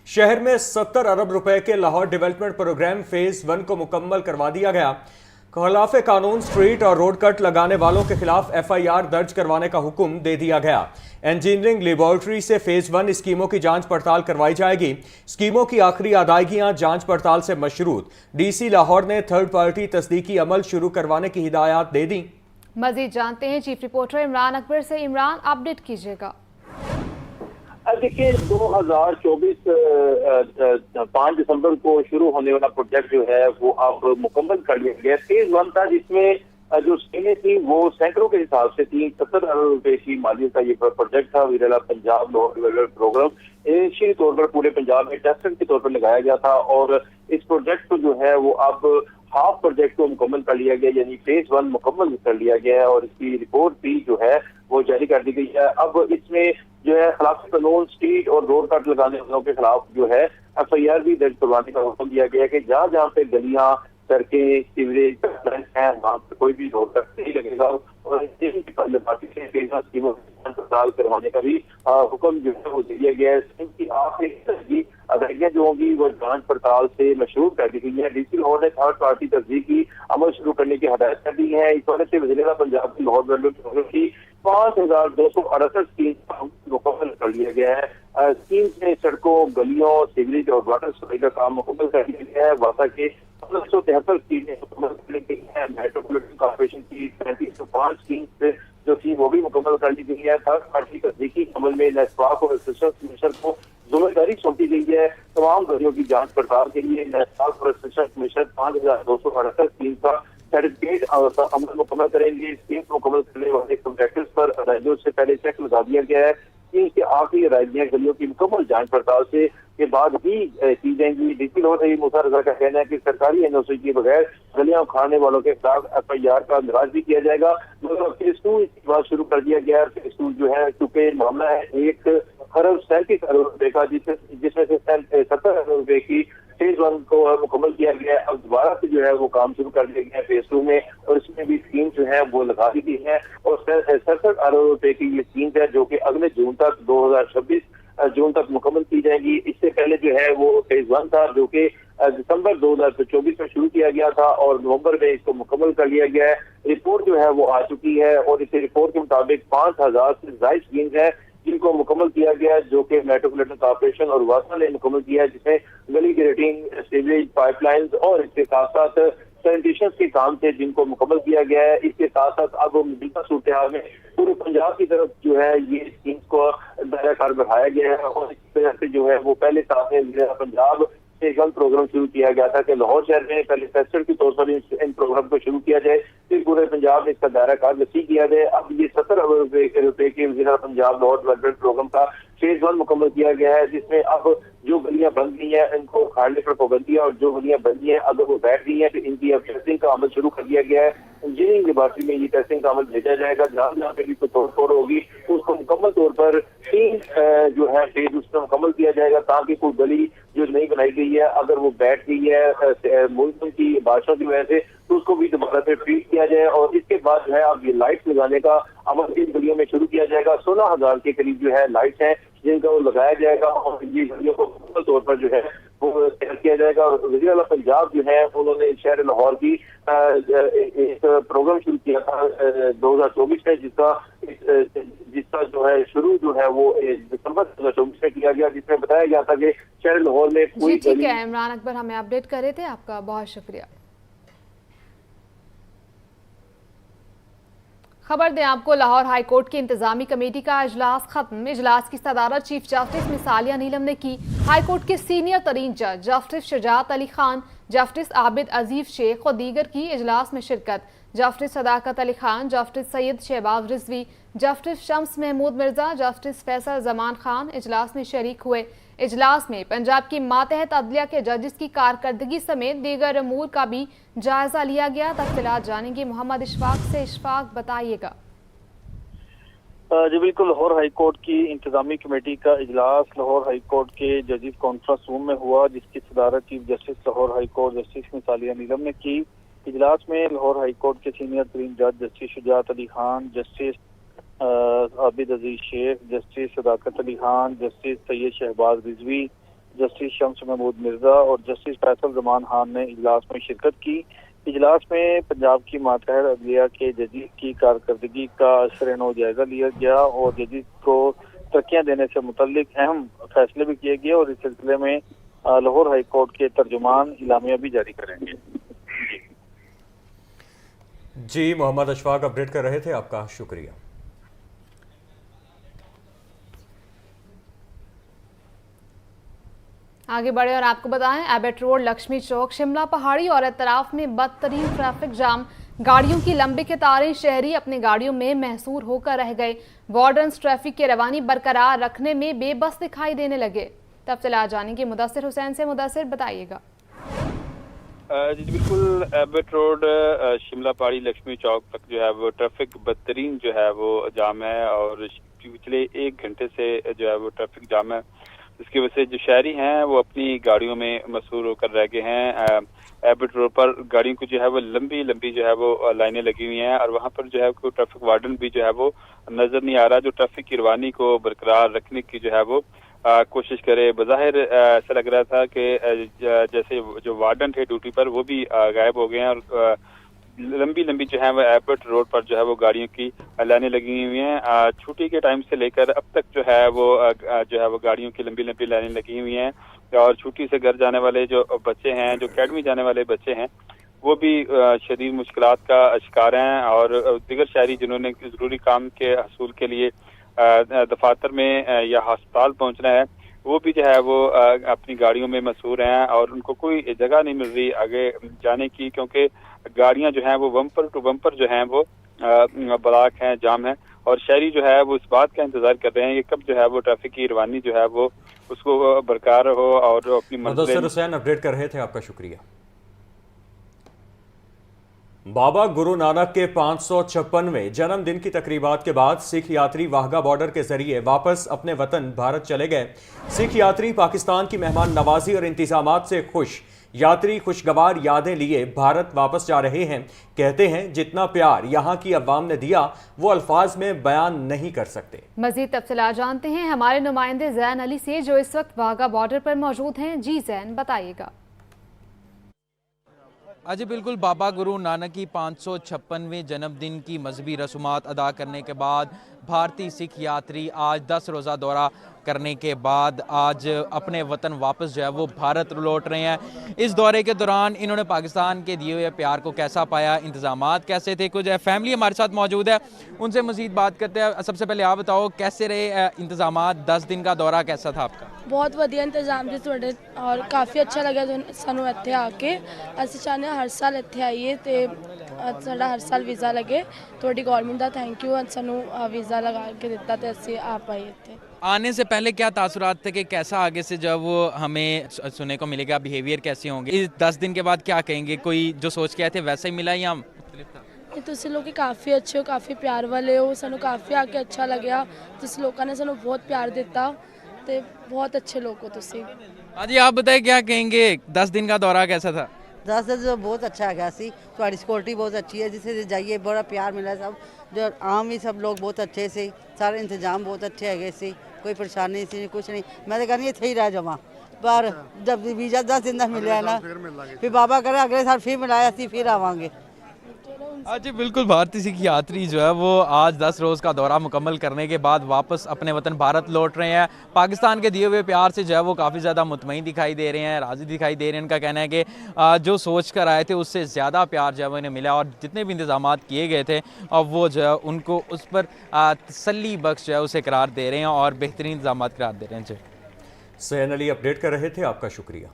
शहर में 70 अरब रुपए के लाहौर डेवलपमेंट प्रोग्राम फेज 1 को मुकम्मल करवा दिया गया। खिलाफ कानून स्ट्रीट और रोड कट लगाने वालों के खिलाफ FIR दर्ज करवाने का हुक्म दे दिया गया। इंजीनियरिंग लेबोरेटरी से फेज 1 स्कीमों की जांच पड़ताल करवाई जाएगी। स्कीमों की आखिरी अदायगियां जांच पड़ताल से मशरूत। DC लाहौर ने थर्ड पार्टी तस्दीकी अमल शुरू करवाने की हिदायत दे दी। मजीद जानते हैं चीफ रिपोर्टर इमरान अकबर से। इमरान, अपडेट कीजिएगा। देखिए 2024 5 दिसंबर को शुरू होने वाला प्रोजेक्ट जो है वो अब मुकम्मल कर लिया गया। फेज 1 था जिसमें जो स्कीमें थी वो सैकड़ों के हिसाब से थी। 70 अरब रुपए की मालियत का ये प्रोजेक्ट था। वीरेला Punjab Lahore development program initially तौर पर पूरे पंजाब में टेस्टेड के तौर पर लगाया गया था और इस प्रोजेक्ट को जो है वो अब हाफ प्रोजेक्ट को मुकम्मल कर लिया गया, यानी फेज 1 मुकम्मल कर लिया गया है और इसकी रिपोर्ट भी जो है वो जारी कर दी गई है। अब इसमें जो है खिलाफ कानून स्ट्रीट और रोड कट लगाने वालों के खिलाफ जो है FIR भी दर्ज करवाने का हुक्म दिया गया है कि जहाँ जहाँ पे गलियां, सड़कें, सीवरेज हैं वहाँ पर कोई भी रोड कट नहीं लगेगा और स्कीमों पड़ताल करवाने का भी हुक्म जो है वो दिया गया है। इनकी आखिरी अदायगियां जो होंगी वो जांच पड़ताल से मशरूर कर दी गई है। DC लाहौर ने थर्ड पार्टी तस्दीकी अमल शुरू करने की हदायत कर दी है। इस वजह से वज़ीर-ए-आला पंजाब की लाहौर डेवलपमेंट प्रोग्राम की 5268 स्कीम मुकम्मल कर लिया गया है। स्कीम में सड़कों, गलियों, सीवरेज और वाटर सप्लाई का काम मुकम्मल कर लिया गया है। वासा के 1573 स्कीमें मुकम्मल कर ली गई है। मेट्रोपॉलिटन कॉर्पोरेशन की 3505 स्कीम जो थी वो भी मुकम्मल कर ली गई है। थर्ड पार्टी तस्दीकी अमल में नेस्पाक और एसिस्टेंट कमिश्नर को जिम्मेदारी सौंपी गई है। तमाम गलियों की जांच पड़ताल के लिए नेस्पाक और एसिस्टेंट कमिश्नर 5268 स्कीम का सर्टिफिकेट अमल मुकम्मल करेंगे। स्कीम मुकम्मल करने वाले कॉन्ट्रैक्टर्स पर अदायगियों से पहले चेक लगा दिया गया है। इसके आखिरी अदायगियां गलियों की मुकम्मल जांच पड़ताल से के बाद ही की जाएंगी। DC लाहौर से मूसा रजा का कहना है कि सरकारी NOC के बगैर गलियां उखाड़ने वालों के खिलाफ FIR का निराज भी किया जाएगा। मगर फेज 2 इसके बाद शुरू कर दिया गया है। फेज 2 जो है चूंकि मामला है 1,37 अरब रुपए का जिसमें से 70 अरब रुपए की फेज 1 को मुकम्मल किया गया है। अब दोबारा से जो है वो काम शुरू कर दिया गया है फेज 2 में और इसमें भी स्कीम जो है वो लगा दी गई है और 67 अरब रुपए की ये स्कीम है जो कि अगले जून तक 2026 जून तक मुकम्मल की जाएगी। इससे पहले जो है वो फेज 1 था जो कि दिसंबर 2024 में शुरू किया गया था और नवंबर में इसको मुकम्मल कर लिया गया है। रिपोर्ट जो है वो आ चुकी है और इस रिपोर्ट के मुताबिक 5000 से ज्यादा स्कीम है जिनको मुकम्मल किया गया है जो कि मेट्रोपॉलिटन कॉर्पोरेशन और वासा ने मुकम्मल किया है, जिसमें गली ग्रेटिंग, सीवरेज पाइपलाइंस और इसके साथ साथ सैनिटेशन के काम थे जिनको मुकम्मल किया गया है। इसके साथ साथ अब मौजूदा सूरत हाल में पूरे पंजाब की तरफ जो है ये स्कीम को दायरा कार बढ़ाया गया है और इस वजह से जो है वो पहले साथ में पंजाब से एक प्रोग्राम शुरू किया गया था कि लाहौर शहर में पहले टेस्टर के तौर पर इन प्रोग्राम को शुरू किया जाए, फिर पूरे पंजाब में इसका दायरा कार वसी किया जाए। अब ये 70 अरब रुपए के वज़ीर-ए-आला पंजाब लाहौर डेवलपमेंट प्रोग्राम का फेज 1 मुकम्मल किया गया है, जिसमें अब जो गलियां बंद गई हैं इनको उखाड़ने पर पाबंदी है और जो गलियां बंद गई हैं अगर वो बैठ गई हैं तो इनकी अब टेस्टिंग का अमल शुरू कर दिया गया है। इंजीनियरिंग लेबोरेटरी में ये टेस्टिंग का अमल भेजा जाएगा। जहाँ जहाँ पे भी कोई तोड़ होगी उसको मुकम्मल तौर पर 3 जो है फेज उसमें मुकम्मल किया जाएगा ताकि कोई गली जो नहीं बनाई गई है अगर वो बैठ गई है मौसम की बारिशों की वजह से तो उसको भी दोबारा से ट्रीट किया जाए और इसके बाद जो है अब ये लाइट्स लगाने का अमल इन गलियों में शुरू किया जाएगा। 16,000 के करीब जो है लाइट्स हैं जिनका वो लगाया जाएगा और ये गलियों को मुकम्मल तौर पर जो है वो तैयार किया जाएगा। वज़ीर-ए-आला पंजाब जो है उन्होंने शहर लाहौर की एक प्रोग्राम शुरू किया था 2024 में जिसका जो है शुरू जो है वो दिसंबर 2024 में किया गया, जिसमें बताया गया था कि शहर लाहौर में जी ठीक है इमरान अकबर, हमें अपडेट कर रहे थे, आपका बहुत शुक्रिया। खबर दें आपको, लाहौर हाई कोर्ट की इंतजामी कमेटी का इजलास खत्म। इजलास की सदारत chief justice miss Aliya Neelam ने की। हाई कोर्ट के सीनियर तरीन जज जस्टिस शुजात अली खान, जस्टिस आबिद अजीज शेख और दीगर की इजलास में शिरकत। Justice Sadaqat Ali Khan, justice Syed Shahbaz Rizvi, justice Shams Mahmood Mirza, justice Faisal Zaman Khan इजलास में शरीक हुए। इजलास में पंजाब की मातहत अदलिया के जजेस की कारकर्दगी समेत दीगर अमूर का भी जायजा लिया गया। तफसीलात जानेंगे मोहम्मद इशफाक से। इशफाक, बताइएगा। जी बिल्कुल, लाहौर हाई कोर्ट की इंतजामी कमेटी का इजलास लाहौर हाई कोर्ट के जजेस कॉन्फ्रेंस रूम में हुआ, जिसकी सदारत chief justice Lahore high court justice miss Aliya Neelam ने की। इजलास में लाहौर हाई कोर्ट के सीनियर तरीन जज justice Shujaat Ali Khan, justice Abid Aziz Sheikh, justice Sadaqat Ali Khan, justice Syed Shahbaz Rizvi, justice Shams Mahmood Mirza और जस्टिस फैसल जमान खान ने इजलास में शिरकत की। इजलास में पंजाब की मातहत अदलिया के जजीज की कारकर्दगी का असर-ए-नौ जायजा लिया गया और जजीज को तरक्कियां देने से मुतल्लिक अहम फैसले भी किए गए और इस सिलसिले में लाहौर हाई कोर्ट के तर्जुमान इलामिया भी जारी करेंगे। जी मोहम्मद अशफाक अपडेट कर रहे थे, आपका शुक्रिया। आगे बढ़े और आपको बताएं, एबट रोड, लक्ष्मी चौक, शिमला पहाड़ी और एतराफ में बदतरीन ट्रैफिक जाम, गाड़ियों की लंबी कतारें, शहरी अपनी गाड़ियों में महसूर होकर रह गए। वार्डन्स ट्रैफिक की रवानी बरकरार रखने में बेबस दिखाई देने लगे। तफसीलात जानेंगे मुदस्सिर हुसैन से। मुदस्सिर, बताइएगा। जी बिल्कुल, एबट रोड, शिमला पहाड़ी, लक्ष्मी चौक तक जो है वो ट्रैफिक बदतरीन जो है वो जाम है और पिछले 1 घंटे से जो है वो ट्रैफिक जाम है। इसकी वजह से जो शहरी हैं वो अपनी गाड़ियों में मसरूर होकर रह गए हैं। एबट रोड पर गाड़ियों को जो है वो लंबी लंबी जो है वो लाइनें लगी हुई हैं और वहाँ पर जो है कोई ट्रैफिक वार्डन भी जो है वो नजर नहीं आ रहा जो ट्रैफिक की रवानी को बरकरार रखने की जो है वो कोशिश करे। बज़ाहिर ऐसा लग रहा था कि जैसे जो वार्डन थे ड्यूटी पर वो भी गायब हो गए हैं और लंबी लंबी जो है वो एबट रोड पर जो है वो गाड़ियों की लाइनें लगी हुई हैं। छुट्टी के टाइम से लेकर अब तक जो है वो गाड़ियों की लंबी लंबी लाइनें लगी हुई हैं और छुट्टी से घर जाने वाले जो बच्चे हैं, जो अकेडमी जाने वाले बच्चे हैं, वो भी शदीद मुश्किलात का शिकार हैं और दीगर शहरी जिन्होंने जरूरी काम के हसूल के लिए दफातर में या अस्पताल पहुंचना है वो भी जो है वो अपनी गाड़ियों में मसरूर हैं और उनको कोई जगह नहीं मिल रही आगे जाने की, क्योंकि गाड़ियां जो हैं वो बम्पर टू बम्पर जो हैं वो ब्लॉक हैं, जाम है और शहरी जो है वो इस बात का इंतजार कर रहे हैं कि कब जो है वो ट्रैफिक की रवानी जो है वो उसको बरकरार हो और अपनी मुदस्सिर हुसैन अपडेट कर रहे थे, आपका शुक्रिया। बाबा गुरु नानक के 556वें जन्मदिन की तकरीबात के बाद सिख यात्री वाहगा बॉर्डर के जरिए वापस अपने वतन भारत चले गए। सिख यात्री पाकिस्तान की मेहमान नवाजी और इंतजामात से खुश। यात्री खुशगवार यादें लिए भारत वापस जा रहे हैं। कहते हैं जितना प्यार यहाँ की अवाम ने दिया वो अल्फाज में बयान नहीं कर सकते। मजीद तफसीलात जानते हैं हमारे नुमाइंदे जैन अली से जो इस वक्त वाहगा बॉर्डर पर मौजूद हैं। जी जैन, बताइएगा। जी बिल्कुल, बाबा गुरु नानक की 556वें जन्मदिन की मजहबी रसूमात अदा करने के बाद भारतीय सिख यात्री आज 10 रोज़ा दौरा करने के बाद आज अपने वतन वापस जो है वो भारत लौट रहे हैं। इस दौरे के दौरान इन्होंने पाकिस्तान के दिए हुए प्यार को कैसा पाया, इंतजामात कैसे थे, कुछ फैमिली हमारे साथ मौजूद है, उनसे मज़ीद बात करते हैं। सबसे पहले आप बताओ कैसे रहे इंतजामात, 10 दिन का दौरा कैसा था आपका? बहुत वधिया इंतजाम जी तुहाडे और काफ़ी अच्छा लगा सानू इत्थे आके। असीं चाहते हर साल इत्थे आइए ते साडा हर साल वीज़ा लगे। तुहाडी गौरमेंट दा थैंक यू, सानू वीज़ा लगा के दिता ते असीं आ पाए इत्थे। आने से पहले क्या तासुरात थे कि कैसा आगे से जब वो हमें सुनने को मिलेगा, बिहेवियर कैसे होंगे? इस 10 दिन के बाद क्या कहेंगे? कोई जो सोच के आए थे वैसा ही मिला या मुख्तलिफ था? तुसीं लोग काफ़ी अच्छे हो, काफ़ी प्यार वाले हो, सानू काफ़ी आके अच्छा लग्या। तुसीं लोगों ने सानू बहुत प्यार दिता ते बहुत अच्छे लोग हो तुसीं। हाँ जी, आप बताएं क्या कहेंगे, 10 दिन का दौरा कैसा था? 10 दिन बहुत अच्छा है सी, थोड़ी सिक्योरिटी बहुत अच्छी है, जिसे जाइए बड़ा प्यार मिला। सब जो आम ही सब लोग बहुत अच्छे से, सारे इंतजाम बहुत अच्छे है सी, कोई परेशानी सी कुछ नहीं। मैं तो कहनी इत्थे ही रह जावा, पर जब वीज़ा 10 दिन का मिले ना फिर बाबा करे अगले साल फिर मिलाया सी फिर आवांगे। जी बिल्कुल, भारतीय सिख यात्री जो है वो आज 10 रोज़ का दौरा मुकम्मल करने के बाद वापस अपने वतन भारत लौट रहे हैं। पाकिस्तान के दिए हुए प्यार से जो है वो काफ़ी ज़्यादा मुतमईन दिखाई दे रहे हैं, राज़ी दिखाई दे रहे हैं। उनका कहना है कि जो सोच कर आए थे उससे ज़्यादा प्यार जो है वो इन्हें मिला और जितने भी इंतजामात किए गए थे और वो जो है उनको उस पर तसल्ली बख्श जो है उसे करार दे रहे हैं और बेहतरीन इंतजामात करार दे रहे हैं। जी सैन अली अपडेट कर रहे थे, आपका शुक्रिया।